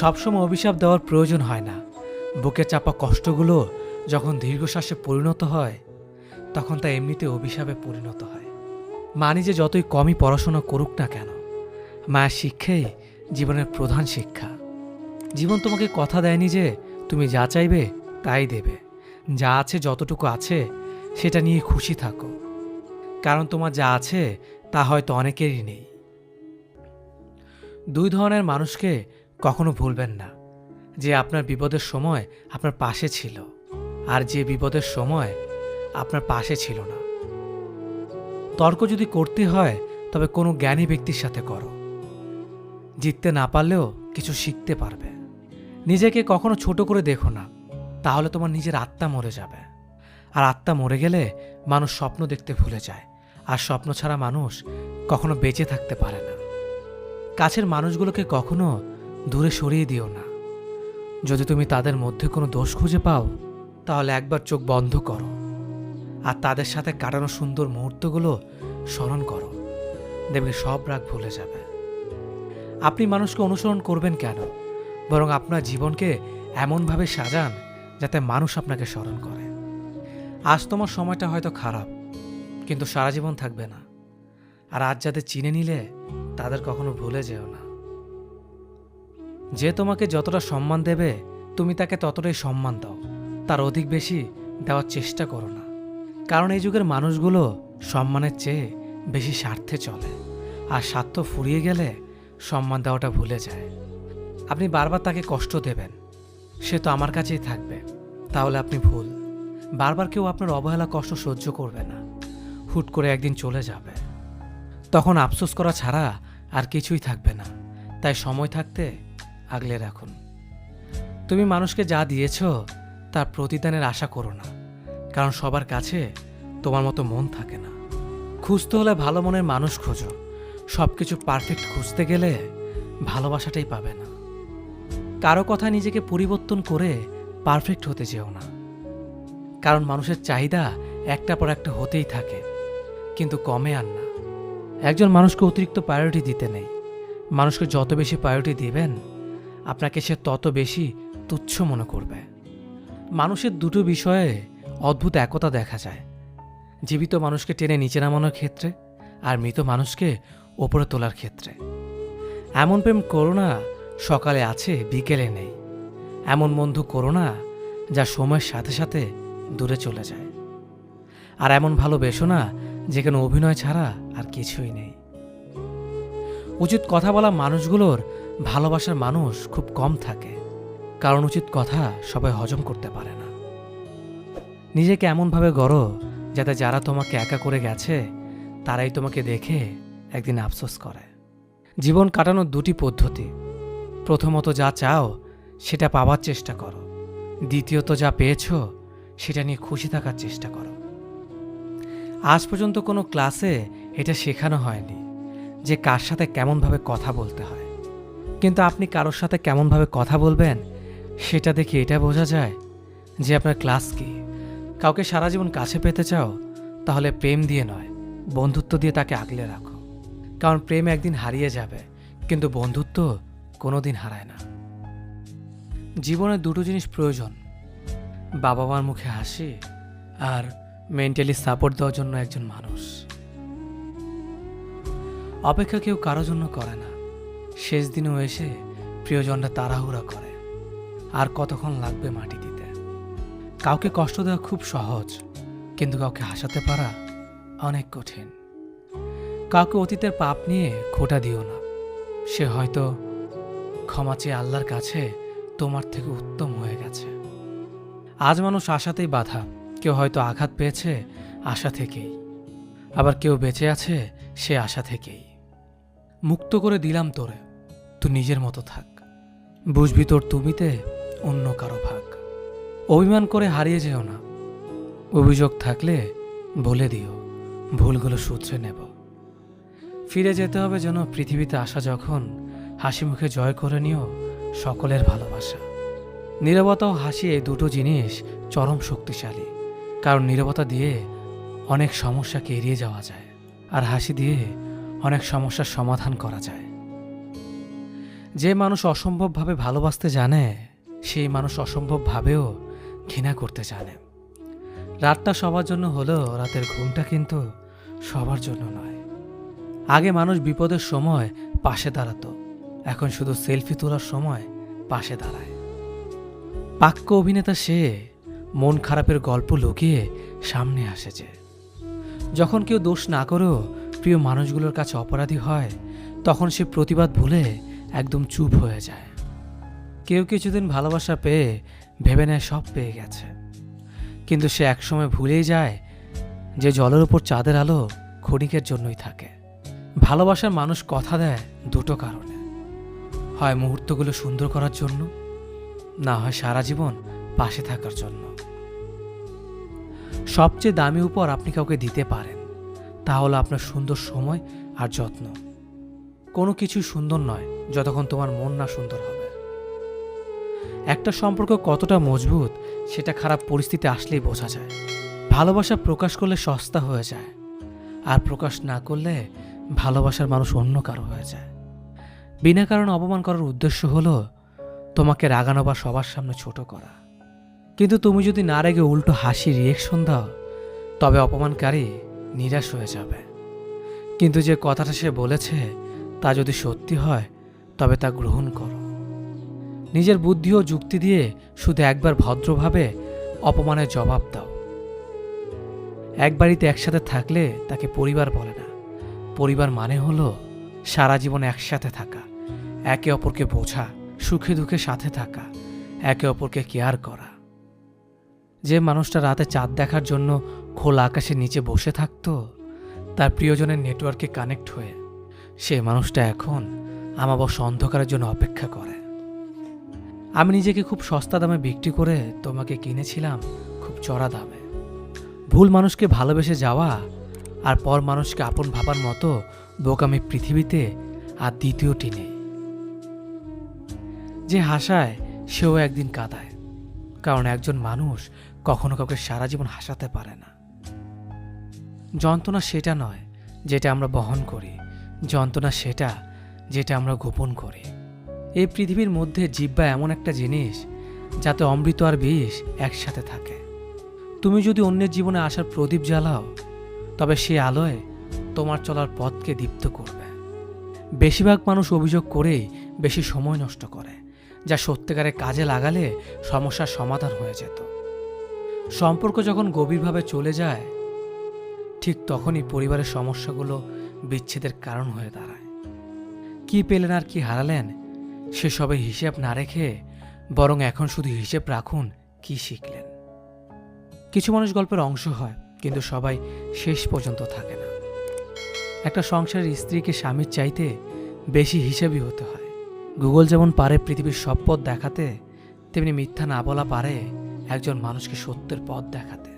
সবসময় অভিশাপ দেওয়ার প্রয়োজন হয় না। বুকে চাপা কষ্টগুলো যখন দীর্ঘশ্বাসে পরিণত হয়, তখন তা এমনিতে অভিশাপে পরিণত হয়। মানি যে যতই কমই পড়াশোনা করুক না কেন, মায়ের শিক্ষাই জীবনের প্রধান শিক্ষা। জীবন তোমাকে কথা দেয়নি যে তুমি যা চাইবে তাই দেবে। যা আছে, যতটুকু আছে সেটা নিয়ে খুশি থাকো, কারণ তোমার যা আছে তা হয়তো অনেকেরই নেই। দুই ধরনের মানুষকে কখনো ভুলবেন না, যে আপনার বিপদের সময় আপনার পাশে ছিল আর যে বিপদের সময় আপনার পাশে ছিল না। তর্ক যদি করতে হয় তবে কোনো জ্ঞানী ব্যক্তির সাথে করো। জিততে না পারলেও কিছু শিখতে পারবে। নিজেকে কখনো ছোট করে দেখো না, তাহলে তোমার নিজের আত্মা মরে যাবে। আর আত্মা মরে গেলে মানুষ স্বপ্ন দেখতে ভুলে যায়, আর স্বপ্ন ছাড়া মানুষ কখনো বেঁচে থাকতে পারে না। কাছের মানুষগুলোকে কখনো দূরে সরিয়ে দিও না। যদি তুমি তাদের মধ্যে কোনো দোষ খুঁজে পাও, তাহলে একবার চোখ বন্ধ করো আর তাদের সাথে কাটানো সুন্দর মুহূর্তগুলো স্মরণ করো। দেখবে সব রাগ ভুলে যাবে। আপনি মানুষকে অনুসরণ করবেন কেন, বরং আপনার জীবনকে এমনভাবে সাজান যাতে মানুষ আপনাকে স্মরণ করে। আজ তোমার সময়টা হয়তো খারাপ, কিন্তু সারা জীবন থাকবে না। আর আজ যাদের চিনে নিলে তাদের কখনো ভুলে যেও না। যে তোমাকে যতটা সম্মান দেবে তুমি তাকে ততটাই সম্মান দাও, তার অধিক বেশি দেওয়ার চেষ্টা করো না। কারণ এই যুগের মানুষগুলো সম্মানের চেয়ে বেশি স্বার্থে চলে, আর স্বার্থ ফুরিয়ে গেলে সম্মান দেওয়াটা ভুলে যায়। আপনি বারবার তাকে কষ্ট দেবেন, সে তো আমার কাছেই থাকবে, তাহলে আপনি ভুল। বারবার কেউ আপনার অবহেলা কষ্ট সহ্য করবে না, হুট করে একদিন চলে যাবে। তখন আফসোস করা ছাড়া আর কিছুই থাকবে না। তাই সময় থাকতে আগলে রাখুন। তুমি মানুষকে যা দিয়েছ তার প্রতিদানের আশা করো না, কারণ সবার কাছে তোমার মতো মন থাকে না। খুঁজতে হলে ভালো মনের মানুষ খোঁজো। সব কিছু পারফেক্ট খুঁজতে গেলে ভালোবাসাটাই পাবে না। কারো কথা নিজেকে পরিবর্তন করে পারফেক্ট হতে যেও না, কারণ মানুষের চাহিদা একটা পর একটা হতেই থাকে, কিন্তু কমে আর না। একজন মানুষকে অতিরিক্ত প্রায়োরিটি দিতে নেই। মানুষকে যত বেশি প্রায়োরিটি দিবেন, আপনাকে সে তত বেশি তুচ্ছ মনে করবে। মানুষের দুটো বিষয়ে অদ্ভুত একতা দেখা যায়: জীবিত মানুষকে টেনে নিচে নামানোর ক্ষেত্রে, আর মৃত মানুষকে ওপরে তোলার ক্ষেত্রে। এমন প্রেম করো না সকালে আছে বিকেলে নেই। এমন বন্ধু করো না যা সময়ের সাথে সাথে দূরে চলে যায়। আর এমন ভালোবেসো না যেখানে অভিনয় ছাড়া আর কিছুই নেই। উচিত কথা বলা মানুষগুলোর ভালোবাসার মানুষ খুব কম থাকে, কারণ উচিত কথা সবাই হজম করতে পারে না। নিজেকে এমনভাবে গড়ো যাতে যারা তোমাকে একা করে গেছে তারাই তোমাকে দেখে একদিন আফসোস করে। জীবন কাটানোর দুটি পদ্ধতি: প্রথমত যা চাও সেটা পাওয়ার চেষ্টা করো, দ্বিতীয়ত যা পেয়েছো সেটা নিয়ে খুশি থাকার চেষ্টা করো। আজ পর্যন্ত কোনো ক্লাসে এটা শেখানো হয়নি যে কার সাথে কেমনভাবে কথা বলতে হয়, কিন্তু আপনি কারোর সাথে কেমনভাবে কথা বলবেন সেটা দেখে এটা বোঝা যায় যে আপনার ক্লাস কি। কাউকে সারা জীবন কাছে পেতে চাও, তাহলে প্রেম দিয়ে নয়, বন্ধুত্ব দিয়ে তাকে আগলে রাখো। কারণ প্রেম একদিন হারিয়ে যাবে, কিন্তু বন্ধুত্ব কোনোদিন হারায় না। জীবনে দুটো জিনিস প্রয়োজন: বাবা মার মুখে হাসি, আর মেন্টালি সাপোর্ট দেওয়ার জন্য একজন মানুষ। অপেক্ষা কেউ কারো জন্য করে না। শেষ দিনেও এসে প্রিয়জনরা তাড়াহুড়া করে, আর কতক্ষণ লাগবে মাটি দিতে। কাউকে কষ্ট দেওয়া খুব সহজ, কিন্তু কাউকে হাসাতে পারা অনেক কঠিন। কাউকে অতীতের পাপ নিয়ে খোঁটা দিও না। সে হয়তো ক্ষমা চেয়ে আল্লাহর কাছে তোমার থেকে উত্তম হয়ে গেছে। আজ মানুষ আশাতেই বাঁধা। কেউ হয়তো আঘাত পেয়েছে আশা থেকেই, আবার কেউ বেঁচে আছে সে আশা থেকেই। মুক্ত করে দিলাম তোরে, তুই নিজের মতো থাক। বুঝবি তোর তুমিতে অন্য কারো ভাগ। অভিমান করে হারিয়ে যেও না। অভিযোগ থাকলে বলে দিও, ভুলগুলো শুধরে নেব। ফিরে যেতে হবে যেন পৃথিবীতে আসা যখন হাসি মুখে জয় করে নিও সকলের ভালোবাসা। নীরবতা ও হাসি, এই দুটো জিনিস চরম শক্তিশালী। কারণ নীরবতা দিয়ে অনেক সমস্যাকে এড়িয়ে যাওয়া যায়, আর হাসি দিয়ে অনেক সমস্যার সমাধান করা যায়। যে মানুষ অসম্ভবভাবে ভালোবাসতে জানে সেই মানুষ অসম্ভবভাবেও ঘৃণা করতে জানে। রাতটা সবার জন্য হলেও রাতের ঘুমটা কিন্তু সবার জন্য নয়। আগে মানুষ বিপদের সময় পাশে দাঁড়াতো, এখন শুধু সেলফি তোলার সময় পাশে দাঁড়ায়। পাক্য অভিনেতা সে মন খারাপের গল্প লুকিয়ে সামনে আসে যে। যখন কেউ দোষ না করেও প্রিয় মানুষগুলোর কাছে অপরাধী হয়, তখন সে প্রতিবাদ ভুলে একদম চুপ হয়ে যায়। কেউ কিছুদিন ভালোবাসা পেয়ে ভেবে নেয় সব পেয়ে গেছে, কিন্তু সে একসময় ভুলেই যায় যে জলের উপর চাঁদের আলো ক্ষণিকের জন্যই থাকে। ভালোবাসার মানুষ কথা দেয় দুটো কারণে, হয় মুহূর্তগুলো সুন্দর করার জন্য, না হয় সারা জীবন পাশে থাকার জন্য। সবচেয়ে দামি উপহার আপনি কাউকে দিতে পারেন, তা হলো আপনার সুন্দর সময় আর যত্ন। কোনো কিছু সুন্দর নয় যতক্ষণ তোমার মন না সুন্দর হবে। একটা সম্পর্ক কতটা মজবুত সেটা খারাপ পরিস্থিতি আসলেই বোঝা যায়। ভালোবাসা প্রকাশ করলে সস্তা হয়ে যায়, আর প্রকাশ না করলে ভালোবাসার মানুষ অন্য কারো হয়ে যায়। বিনা কারণে অপমান করার উদ্দেশ্য হলো তোমাকে রাগানো বা সবার সামনে ছোট করা। কিন্তু তুমি যদি না রেগে উল্টো হাসি রিয়েকশন দাও, তবে অপমানকারী নিরাশ হয়ে যাবে। কিন্তু যে কথাটা সে বলেছে তা যদি সত্যি হয়, তবে তা গ্রহণ করো। নিজের বুদ্ধি ও যুক্তি দিয়ে শুধু একবার ভদ্রভাবে অপমানের জবাব দাও। এক বাড়িতে একসাথে থাকলে তাকে পরিবার বলে না। পরিবার মানে হলো সারা জীবন একসাথে থাকা, একে অপরকে বোঝা, সুখে দুঃখে সাথে থাকা, একে অপরকে কেয়ার করা। যে মানুষটা রাতে চাঁদ দেখার জন্য খোলা আকাশের নিচে বসে থাকতো তার প্রিয়জনের নেটওয়ার্কে কানেক্ট হয়ে, সে মানুষটা এখন আমাবস্যা অন্ধকারের জন্য অপেক্ষা করে। আমি নিজেকে খুব সস্তা দামে বিক্রি করে তোমাকে কিনেছিলাম খুব চড়া দামে। ভুল মানুষকে ভালোবেসে যাওয়া আর পর মানুষকে আপন ভাবার মতো বোকামি পৃথিবীতে আর দ্বিতীয়টি নেই। যে হাসায় সেও একদিন কাঁদায়, কারণ একজন মানুষ কখনো কাউকে সারা জীবন হাসাতে পারে না। যন্ত্রণা সেটা নয় যেটা আমরা বহন করি, যন্ত্রণা সেটা যেটা আমরা গোপন করি। এই পৃথিবীর মধ্যে জিহ্বা এমন একটা জিনিস যাতে অমৃত আর বিষ একসাথে থাকে। তুমি যদি অন্যের জীবনে আসার প্রদীপ জ্বালাও, তবে সে আলোয় তোমার চলার পথকে দীপ্ত করবে। বেশিরভাগ মানুষ অভিযোগ করেই বেশি সময় নষ্ট করে, যা সত্যিকারে কাজে লাগালে সমস্যার সমাধান হয়ে যেত। সম্পর্ক যখন গভীরভাবে চলে যায়, ঠিক তখনই পরিবারের সমস্যাগুলো বিচ্ছেদের কারণ হয়ে দাঁড়ায়। কি পেলেন আর কি হারালেন সেসবের হিসেব না রেখে বরং এখন শুধু হিসেব রাখুন কি শিখলেন। কিছু মানুষ গল্পের অংশ হয়, কিন্তু সবাই শেষ পর্যন্ত থাকে না। একটা সংসারের স্ত্রীকে স্বামীর চাইতে বেশি হিসেবই হতে হয়। গুগল যেমন পারে পৃথিবীর সব পথ দেখাতে, তেমনি মিথ্যা না বলা পারে একজন মানুষকে সত্যের পথ দেখাতে।